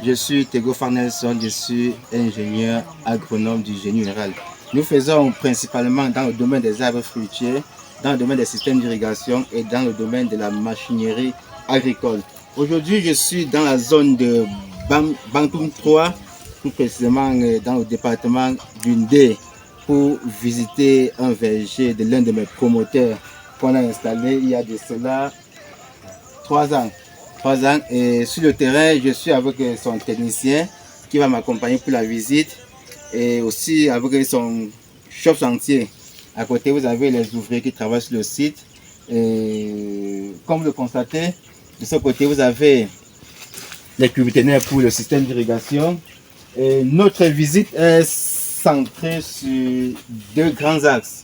Je suis Tego Farnelson, je suis ingénieur agronome du génie minéral. Nous faisons principalement dans le domaine des arbres fruitiers, dans le domaine des systèmes d'irrigation et dans le domaine de la machinerie agricole. Aujourd'hui, je suis dans la zone de Bantoum 3, plus précisément dans le département d'Undé, pour visiter un verger de l'un de mes promoteurs qu'on a installé il y a de cela 3 ans. 3 ans. Et sur le terrain, je suis avec son technicien qui va m'accompagner pour la visite et aussi avec son chef chantier. À côté, vous avez les ouvriers qui travaillent sur le site. Et comme vous le constatez, de ce côté, vous avez les cubiténaires pour le système d'irrigation. Et notre visite est centrée sur deux grands axes.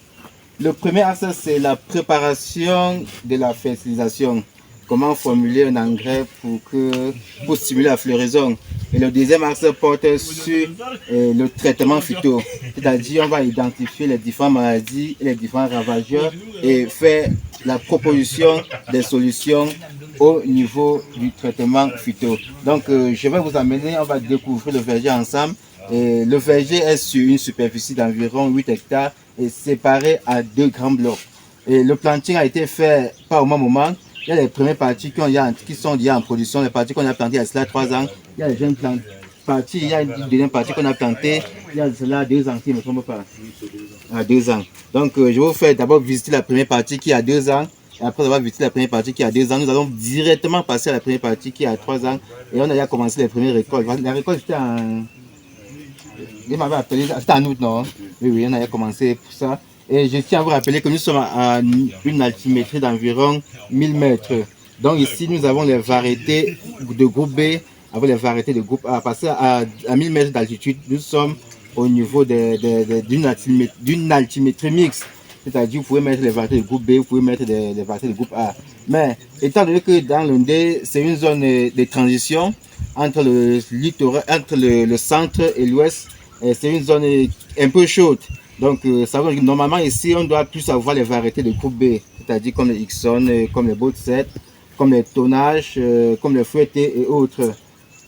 Le premier axe, c'est la préparation de la fertilisation. Comment formuler un engrais pour stimuler la floraison. Et le deuxième axe porte sur le traitement phyto. C'est-à-dire, on va identifier les différentes maladies et les différents ravageurs et faire la proposition des solutions au niveau du traitement phyto. Donc, je vais vous amener, on va découvrir le verger ensemble. Et le verger est sur une superficie d'environ 8 hectares et séparé à 2 grands blocs. Et le planting a été fait pas au même moment. Il y a les premières parties qui sont déjà en production, les parties qu'on a plantées il y a cela 3 ans. Il y a les jeunes parties, il y a une deuxième partie qu'on a plantée il y a cela 2 ans, si je ne me trompe pas. À 2 ans. Donc, je vais vous faire d'abord visiter la première partie qui a 2 ans. Et après avoir visité la première partie qui a 2 ans, nous allons directement passer à la première partie qui a 3 ans. Et on a déjà commencé les premières récoltes. La récolte, c'était en... Il m'avait appelé, c'était en août, non? Oui, oui, on a commencé pour ça. Et je tiens à vous rappeler que nous sommes à une altimétrie d'environ 1000 mètres. Donc ici, nous avons les variétés de groupe B avec les variétés de groupe A. Parce qu'à 1000 mètres d'altitude, nous sommes au niveau d'une altimétrie mixte. C'est-à-dire, vous pouvez mettre les variétés de groupe B, vous pouvez mettre les variétés de groupe A. Mais étant donné que dans l'Ondé, c'est une zone de transition entre le littoral, entre le centre et l'ouest, c'est une zone un peu chaude. Donc, ça veut dire que normalement ici, on doit plus avoir les variétés de groupe B, c'est-à-dire comme les Ixon, comme les Boat 7, comme les Tonnages, comme les Fouettés et autres.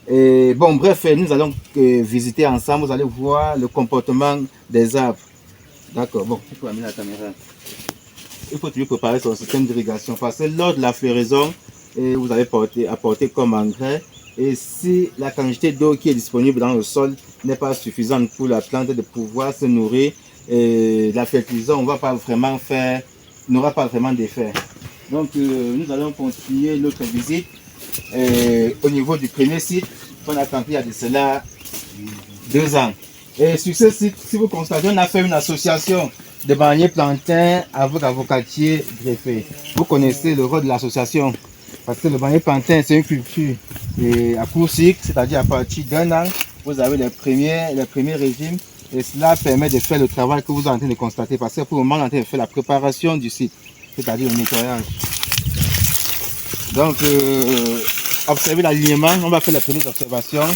Et bon, bref, nous allons visiter ensemble, vous allez voir le comportement des arbres. D'accord, bon, il faut amener la caméra. Il faut toujours préparer son système d'irrigation parce que lors de la floraison, vous allez apporter comme engrais. Et si la quantité d'eau qui est disponible dans le sol n'est pas suffisante pour la plante de pouvoir se nourrir, et la fertilisation n'aura pas vraiment d'effet. Donc nous allons continuer notre visite au niveau du premier site qu'on a campé il y a de cela 2 ans. Et sur ce site, si vous constatez, on a fait une association de bananiers plantains avec avocatiers greffés. Vous connaissez le rôle de l'association parce que le bananier plantain, c'est une culture à court cycle, c'est-à-dire à partir d'1 an, vous avez les premiers régimes et cela permet de faire le travail que vous êtes en train de constater parce que pour le moment, on est en train de faire la préparation du site, c'est-à-dire le nettoyage. Donc, observez l'alignement, on va faire les premières observations.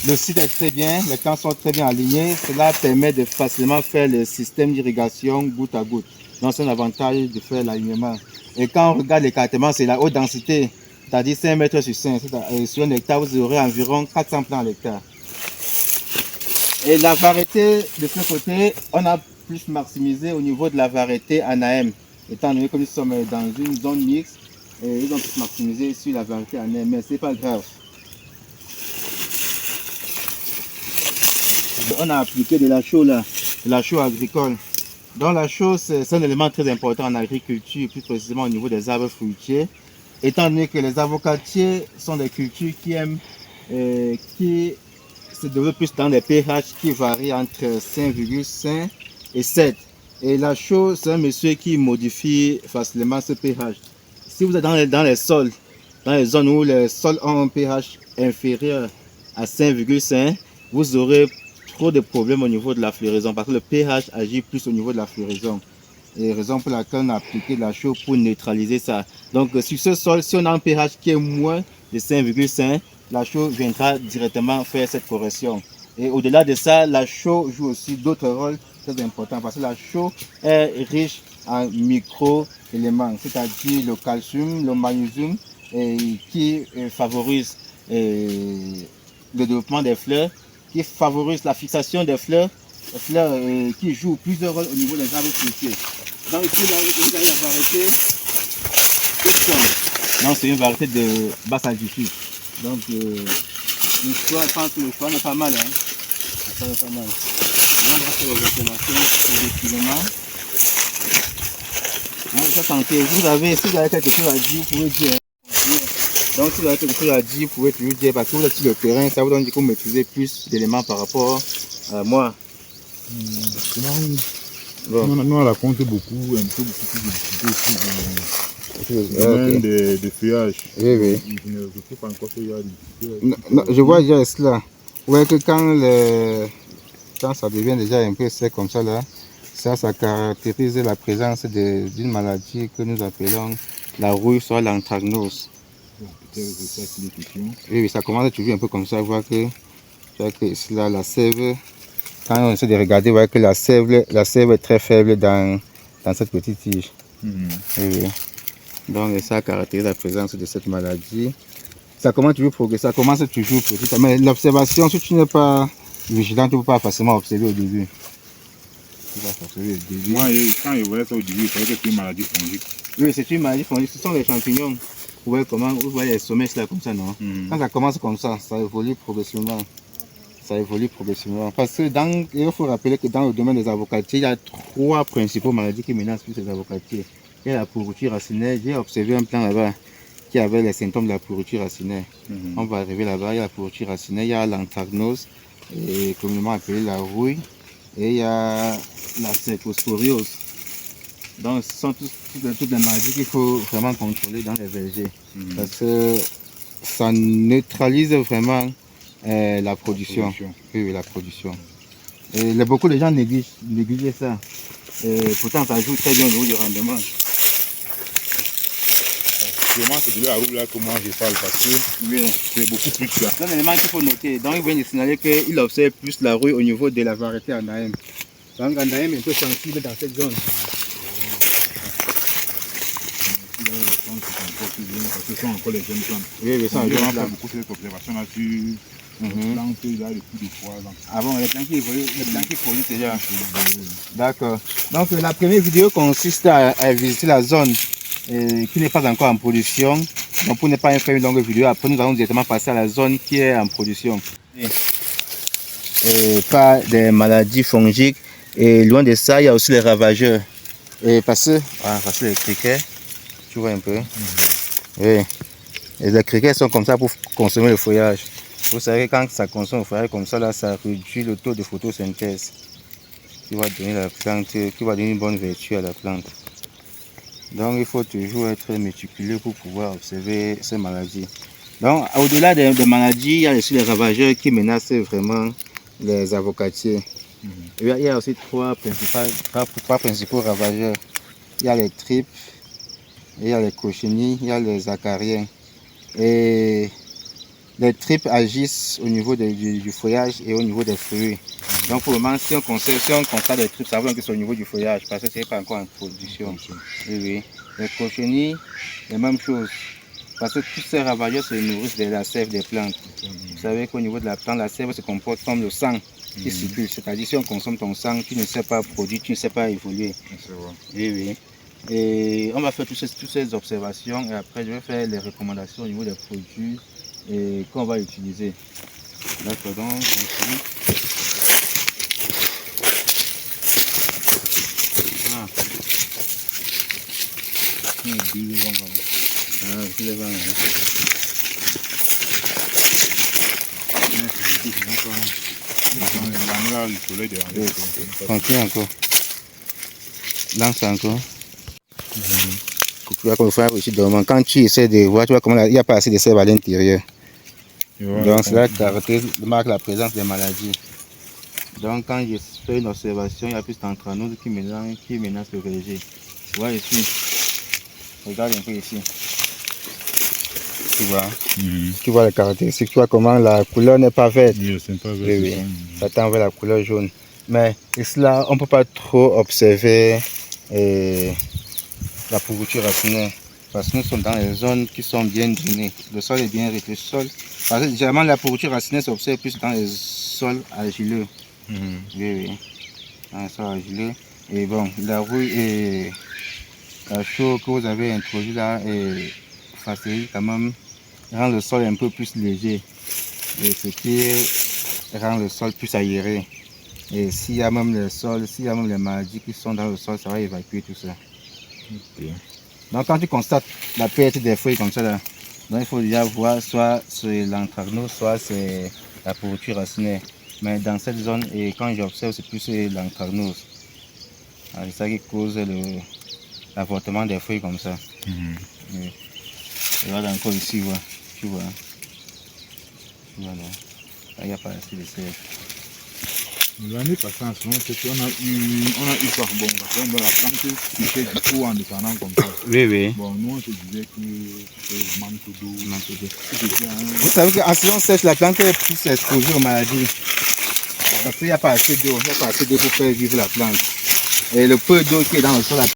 Le site est très bien, les camps sont très bien alignés. Cela permet de facilement faire le système d'irrigation goutte à goutte. Donc c'est un avantage de faire l'alignement. Et quand on regarde l'écartement, c'est la haute densité, c'est-à-dire 5 mètres sur 5. Sur 1 hectare, vous aurez environ 400 plants à l'hectare. Et la variété de ce côté, on a plus maximisé au niveau de la variété Anahem. Étant donné que nous sommes dans une zone mixte, ils ont plus maximisé sur la variété Anahem, mais ce n'est pas grave. On a appliqué de la chaux là, de la chaux agricole. Donc la chaux, c'est un élément très important en agriculture, plus précisément au niveau des arbres fruitiers. Étant donné que les avocatiers sont des cultures qui se développent plus dans des pH qui varient entre 5,5 et 7. Et la chaux, c'est un monsieur qui modifie facilement ce pH. Si vous êtes dans les sols, dans les zones où les sols ont un pH inférieur à 5,5, vous aurez trop de problèmes au niveau de la floraison parce que le pH agit plus au niveau de la floraison. Et raison pour laquelle on a appliqué de la chaux pour neutraliser ça. Donc sur ce sol, si on a un pH qui est moins de 5,5, la chaux viendra directement faire cette correction. Et au-delà de ça, la chaux joue aussi d'autres rôles très importants parce que la chaux est riche en micro-éléments, c'est-à-dire le calcium, le magnésium, qui favorisent le développement des fleurs, qui favorise la fixation des fleurs qui jouent plusieurs rôles au niveau des arbres fruitiers. Donc ici, vous avez la variété Houston. Donc c'est une variété de basse altitude. Donc le choix, je pense que le choix n'est pas mal. Hein. Le choix n'est pas mal. Donc on va faire les observations progressivement. Donc ça tentez. Si vous avez quelque chose à dire, vous pouvez dire. Donc si vous avez quelque chose à dire, vous pouvez toujours dire parce que vous êtes sur le terrain, ça vous donne que vous maîtrisez plus d'éléments par rapport à moi. Bon. Nous on raconte beaucoup, un peu beaucoup plus de domaine de feuillage. Oui, oui. Je ne sais pas encore qu'il y a non, je vois déjà cela. Ouais, que quand ça devient déjà un peu sec comme ça, là, ça caractérise la présence d'une maladie que nous appelons la rouille, soit l'anthracnose. Oui, ça commence toujours un peu comme ça. Voir que ici, là, la sève, quand on essaie de regarder, on voit que la sève est très faible dans cette petite tige. Oui. Donc ça caractérise la présence de cette maladie. Ça commence toujours progresser, ça commence toujours petit. Mais l'observation, si tu n'es pas vigilant, tu ne peux pas facilement observer au début. Moi, quand je voyais ça au début, je savais que c'est une maladie fongique. Oui, c'est une maladie fongique. Ce sont les champignons. Vous voyez les sommets là comme ça, non? Quand ça commence comme ça évolue progressivement. Ça évolue progressivement. Parce que il faut rappeler que dans le domaine des avocatiers, il y a 3 principaux maladies qui menacent plus les avocatiers. Il y a la pourriture racinaire. J'ai observé un plant là-bas qui avait les symptômes de la pourriture racinaire. On va arriver là-bas, il y a la pourriture racinaire, il y a l'anthracnose, communément appelée la rouille, et il y a la cercosporiose. Donc ce sont toutes les maladies qu'il faut vraiment contrôler dans les vergers. Parce que ça neutralise vraiment la production. Oui, la production. Et beaucoup de gens négligent ça. Pourtant ça joue très bien au niveau du rendement. C'est de la roue là que moi je parle parce que c'est beaucoup plus clair. C'est un élément qu'il faut noter. Donc il vient de signaler qu'il observe plus la rouille au niveau de la variété Anahem. Donc Anahem est un peu sensible dans cette zone. Ce sont encore les jeunes plantes. Oui, ça, on fait beaucoup cette observation là sur les plantes il a depuis 3 ans. Ah bon, les plantes qui évoluent, les plantes qui produisent déjà. D'accord. Donc la première vidéo consiste à visiter la zone qui n'est pas encore en production. Donc pour ne pas faire une longue vidéo, après nous allons directement passer à la zone qui est en production. Pas des maladies fongiques. Et loin de ça, il y a aussi les ravageurs. Et parce que les criquets, tu vois un peu. Oui. Et les criquets sont comme ça pour consommer le feuillage. Vous savez, quand ça consomme le feuillage comme ça, là, ça réduit le taux de photosynthèse qui va donner la plante, qui va donner une bonne vertu à la plante. Donc il faut toujours être méticuleux pour pouvoir observer ces maladies. Donc au-delà des maladies, il y a aussi les ravageurs qui menacent vraiment les avocatiers. Il y a aussi trois principaux ravageurs. Il y a les tripes, il y a les cochenilles, il y a les acariens. Et les tripes agissent au niveau du feuillage et au niveau des fruits. Donc pour le moment, si on constate des tripes, ça veut dire que c'est au niveau du feuillage parce que ce n'est pas encore en production. Oui. Les cochenilles, la même chose. Parce que tous ces ravageurs se nourrissent de la sève des plantes. Vous savez qu'au niveau de la plante, la sève se comporte comme le sang qui circule. C'est-à-dire si on consomme ton sang, tu ne sais pas produire, tu ne sais pas évoluer. Oui. Et on va faire toutes ces observations et après je vais faire les recommandations au niveau des produits qu'on va utiliser. D'accord, donc ici. Continue encore. Lance encore. Quand tu essaies de voir, tu vois comment il n'y a pas assez de sève à l'intérieur. Donc cela marque la présence des maladies. Donc quand je fais une observation, il y a plus d'anthracnose qui menace le verger. Tu vois ici. Regarde un peu ici. Tu vois. Tu vois les caractéristiques. Tu vois comment la couleur n'est pas verte. Oui. Ça tend vers la couleur jaune. Mais cela, on ne peut pas trop observer la pourriture racinaire. Parce que nous sommes dans les zones qui sont bien drainées. Le sol est bien réfléchi. Parce que généralement, la pourriture racinaire s'observe plus dans les sols argileux. Oui, oui. Dans les sols argileux. Et bon, la rouille et la chaux que vous avez introduit là facilite quand même, rend le sol un peu plus léger. Et ce qui rend le sol plus aéré. Et s'il y a même le sol, s'il y a même les maladies qui sont dans le sol, ça va évacuer tout ça. Ok. Donc quand tu constates la perte des feuilles comme ça, là, donc il faut déjà voir soit c'est l'anthracnose, soit c'est la pourriture racinaire. Mais dans cette zone, et quand j'observe, c'est plus l'anthracnose. C'est ça qui cause l'avortement des feuilles comme ça. Oui. Et voilà encore ici, voilà. Tu vois. Voilà. Là, il n'y a pas assez de sel. L'année passée, en ce moment, on a eu quoi? Bon, on va la plante qui fait du coup en descendant comme ça. Oui, oui. Bon, nous, on se disait que c'était le manque d'eau. Vous savez qu'en saison sèche, la plante est plus exposée aux maladies. Parce qu'il n'y a pas assez d'eau. Il n'y a pas assez d'eau pour faire vivre la plante. Et le peu d'eau qui est dans le sol,